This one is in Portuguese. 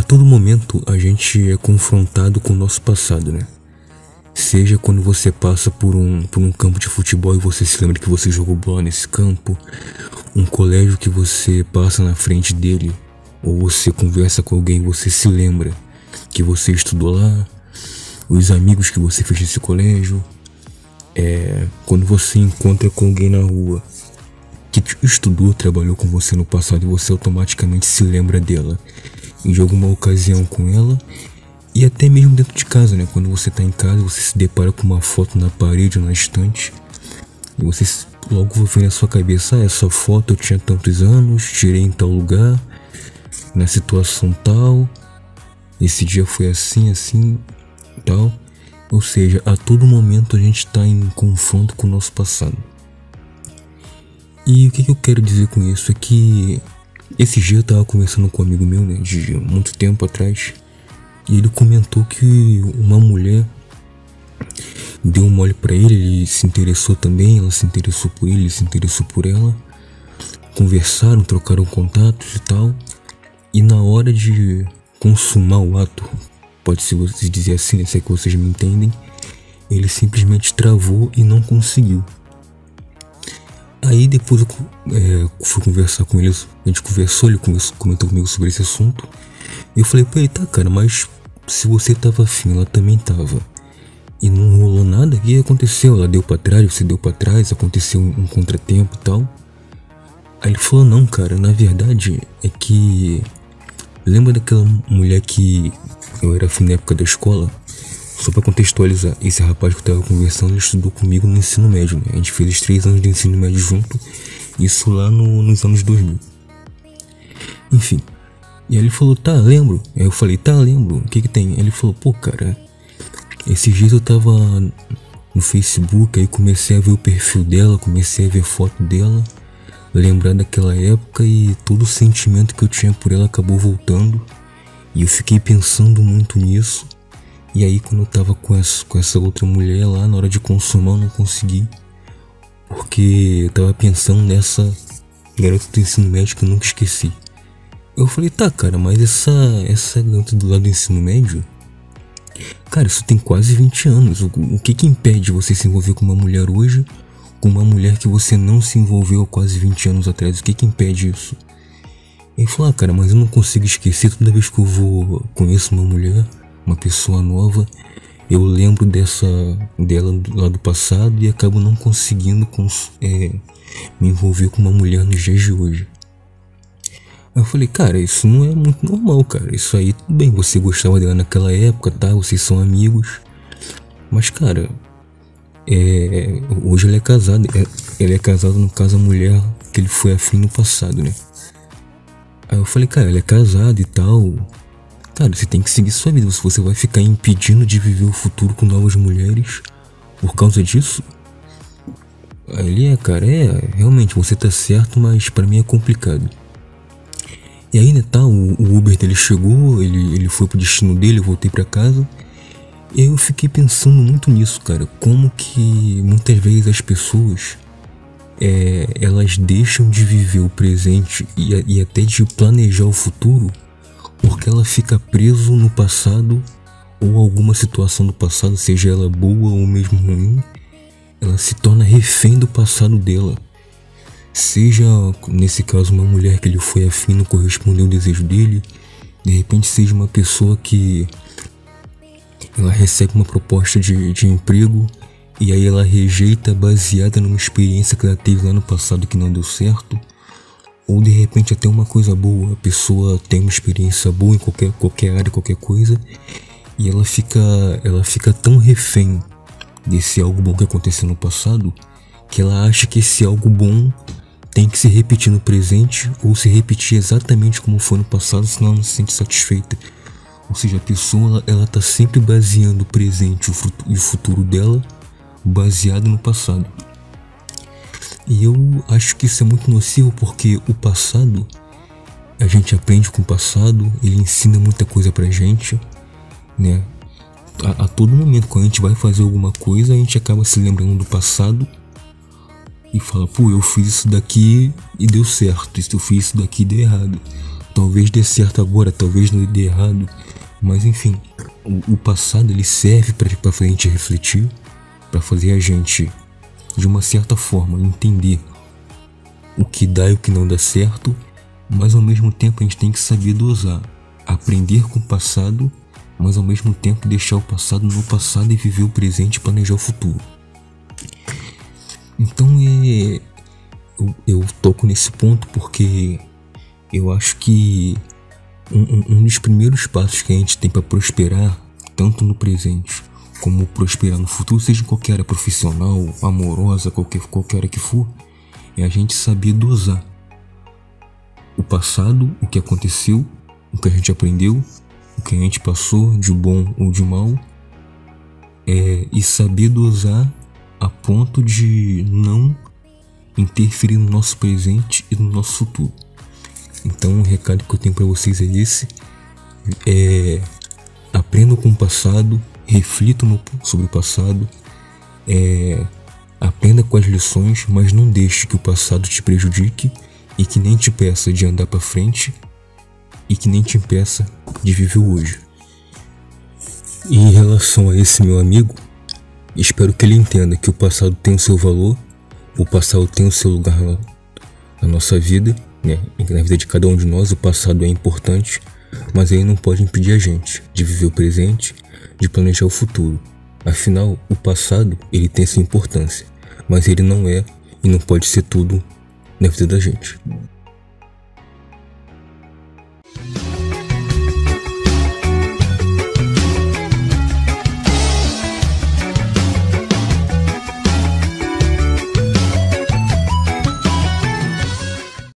todo momento a gente é confrontado com o nosso passado, né? Seja quando você passa por um campo de futebol e você se lembra que você jogou bola nesse campo, um colégio que você passa na frente dele, ou você conversa com alguém e você se lembra que você estudou lá, os amigos que você fez nesse colégio, quando você encontra com alguém na rua que estudou, trabalhou com você no passado e você automaticamente se lembra dela e de alguma ocasião com ela. E até mesmo dentro de casa, né? Quando você tá em casa, você se depara com uma foto na parede ou na estante e você logo vai ver na sua cabeça: essa foto eu tinha tantos anos, tirei em tal lugar, na situação tal, esse dia foi assim, assim, tal. Ou seja, a todo momento a gente tá em confronto com o nosso passado. E o que eu quero dizer com isso é que esse dia eu tava conversando com um amigo meu, né? De muito tempo atrás. E ele comentou que uma mulher deu um mole pra ele se interessou também, ela se interessou por ele se interessou por ela. Conversaram, trocaram contatos e tal. E na hora de consumar o ato, pode-se dizer assim, né, se é que vocês me entendem, ele simplesmente travou e não conseguiu. Aí depois eu fui conversar com ele, a gente conversou, ele comentou comigo sobre esse assunto. E eu falei pra ele: tá, cara, mas se você tava afim, ela também tava, e não rolou nada, o que aconteceu? Ela deu pra trás, você deu pra trás, aconteceu um contratempo e tal. Aí ele falou: não, cara, na verdade é que... Lembra daquela mulher que eu era afim na época da escola? Só pra contextualizar, esse rapaz que eu tava conversando, ele estudou comigo no ensino médio, né? A gente fez os 3 anos de ensino médio junto, isso lá nos anos 2000. Enfim. E aí ele falou: tá, lembro. Aí eu falei: tá, lembro, o que tem? Aí ele falou: pô, cara, esses dias eu tava no Facebook, aí comecei a ver o perfil dela, comecei a ver foto dela, lembrar daquela época, e todo o sentimento que eu tinha por ela acabou voltando. E eu fiquei pensando muito nisso. E aí quando eu tava com essa outra mulher lá, na hora de consumar eu não consegui, porque eu tava pensando nessa garota do ensino médio que eu nunca esqueci. Eu falei: tá, cara, mas essa garota do lado do ensino médio, cara, isso tem quase 20 anos. O que impede você se envolver com uma mulher hoje, com uma mulher que você não se envolveu há quase 20 anos atrás? O que impede isso? Ele falou: ah, cara, mas eu não consigo esquecer. Toda vez que eu conheço uma mulher, uma pessoa nova, eu lembro dela lá do passado e acabo não conseguindo me envolver com uma mulher nos dias de hoje. Aí eu falei: cara, isso não é muito normal, cara. Isso aí, tudo bem, você gostava dela naquela época, tá? Vocês são amigos. Mas, cara, hoje ele é casado. Ele é casado, no caso, a mulher que ele foi afim no passado, né? Aí eu falei: cara, ele é casado e tal. Cara, você tem que seguir sua vida. Se você vai ficar impedindo de viver o futuro com novas mulheres por causa disso? Aí ele: cara, realmente você tá certo, mas pra mim é complicado. E aí, né, tá, o Uber dele chegou, ele foi pro destino dele, eu voltei pra casa. E aí eu fiquei pensando muito nisso, cara. Como que muitas vezes as pessoas, elas deixam de viver o presente e até de planejar o futuro, porque ela fica preso no passado, ou alguma situação do passado, seja ela boa ou mesmo ruim, ela se torna refém do passado dela. Seja, nesse caso, uma mulher que ele foi afim, não correspondeu ao desejo dele. De repente seja uma pessoa que ela recebe uma proposta de emprego e aí ela rejeita baseada numa experiência que ela teve lá no passado que não deu certo. Ou de repente até uma coisa boa, a pessoa tem uma experiência boa em qualquer área, qualquer coisa, e ela fica tão refém desse algo bom que aconteceu no passado, que ela acha que esse algo bom tem que se repetir no presente, ou se repetir exatamente como foi no passado, senão ela não se sente satisfeita. Ou seja, a pessoa ela tá sempre baseando o presente e o futuro dela baseado no passado. E eu acho que isso é muito nocivo, porque o passado, a gente aprende com o passado, ele ensina muita coisa pra gente, né? A todo momento, quando a gente vai fazer alguma coisa, a gente acaba se lembrando do passado e fala: pô, eu fiz isso daqui e deu certo, eu fiz isso daqui e deu errado. Talvez dê certo agora, talvez não dê errado, mas enfim, o passado ele serve para fazer a gente refletir, para fazer a gente, de uma certa forma, entender o que dá e o que não dá certo, mas ao mesmo tempo a gente tem que saber dosar, aprender com o passado, mas ao mesmo tempo deixar o passado no passado e viver o presente e planejar o futuro. Então eu toco nesse ponto porque eu acho que um dos primeiros passos que a gente tem para prosperar, tanto no presente como prosperar no futuro, seja em qualquer área profissional, amorosa, qualquer área que for, é a gente saber dosar o passado, o que aconteceu, o que a gente aprendeu, o que a gente passou de bom ou de mal, e saber dosar a ponto de não interferir no nosso presente e no nosso futuro. Então o recado que eu tenho para vocês é esse: aprendam com o passado, reflitam sobre o passado, aprenda com as lições, mas não deixe que o passado te prejudique e que nem te impeça de andar para frente e que nem te impeça de viver o hoje. E em relação a esse meu amigo, espero que ele entenda que o passado tem o seu valor, o passado tem o seu lugar na nossa vida, né? Na vida de cada um de nós o passado é importante, mas ele não pode impedir a gente de viver o presente, de planejar o futuro. Afinal, o passado ele tem essa importância, mas ele não é e não pode ser tudo na vida da gente.